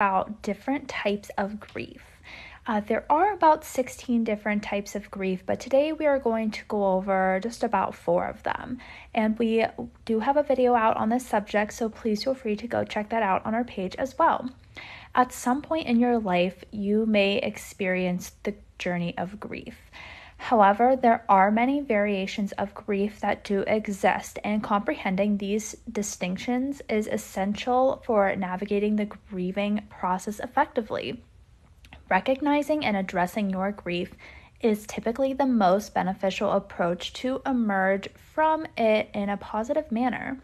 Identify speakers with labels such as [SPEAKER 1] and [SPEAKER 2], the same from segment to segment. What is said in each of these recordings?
[SPEAKER 1] about different types of grief. There are about 16 different types of grief, but today we are going to go over just about 4 of them. And we do have a video out on this subject, so please feel free to go check that out on our page as well. At some point in your life, you may experience the journey of grief. However, there are many variations of grief that do exist, and comprehending these distinctions is essential for navigating the grieving process effectively. Recognizing and addressing your grief is typically the most beneficial approach to emerge from it in a positive manner.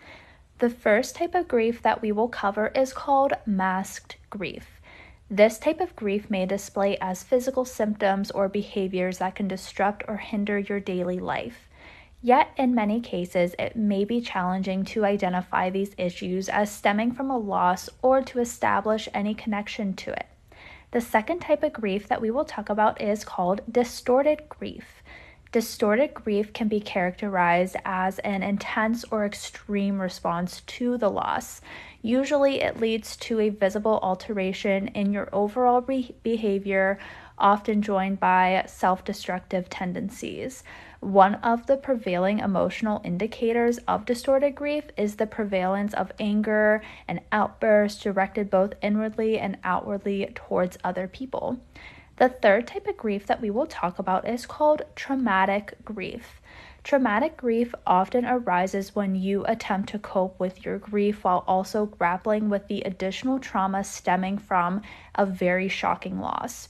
[SPEAKER 1] The first type of grief that we will cover is called masked grief. This type of grief may display as physical symptoms or behaviors that can disrupt or hinder your daily life. Yet, in many cases, it may be challenging to identify these issues as stemming from a loss or to establish any connection to it. The second type of grief that we will talk about is called distorted grief. Distorted grief can be characterized as an intense or extreme response to the loss. Usually, it leads to a visible alteration in your overall behavior, often joined by self-destructive tendencies. One of the prevailing emotional indicators of distorted grief is the prevalence of anger and outbursts directed both inwardly and outwardly towards other people. The third type of grief that we will talk about is called traumatic grief. Traumatic grief often arises when you attempt to cope with your grief while also grappling with the additional trauma stemming from a very shocking loss.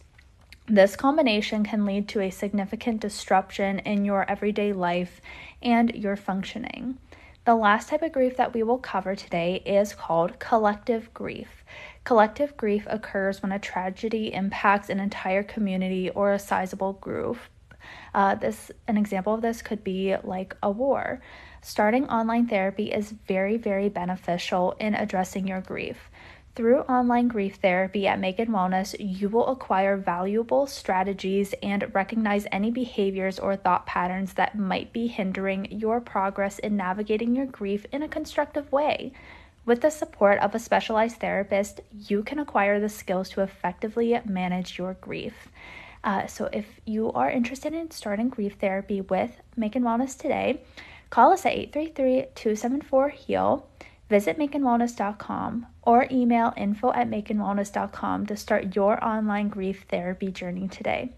[SPEAKER 1] This combination can lead to a significant disruption in your everyday life and your functioning. The last type of grief that we will cover today is called collective grief. Collective grief occurs when a tragedy impacts an entire community or a sizable group. An example of this could be like a war. Starting online therapy is very, very beneficial in addressing your grief. Through online grief therapy at Makin Wellness, you will acquire valuable strategies and recognize any behaviors or thought patterns that might be hindering your progress in navigating your grief in a constructive way. With the support of a specialized therapist, you can acquire the skills to effectively manage your grief. So if you are interested in starting grief therapy with Makin Wellness today, call us at 833-274-HEAL. Visit makinwellness.com or email info@makinwellness.com to start your online grief therapy journey today.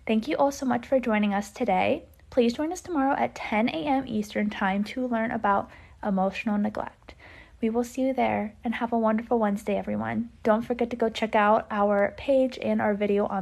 [SPEAKER 1] Thank you all so much for joining us today. Please join us tomorrow at 10 a.m. Eastern Time to learn about emotional neglect. We will see you there, and have a wonderful Wednesday, everyone. Don't forget to go check out our page and our video on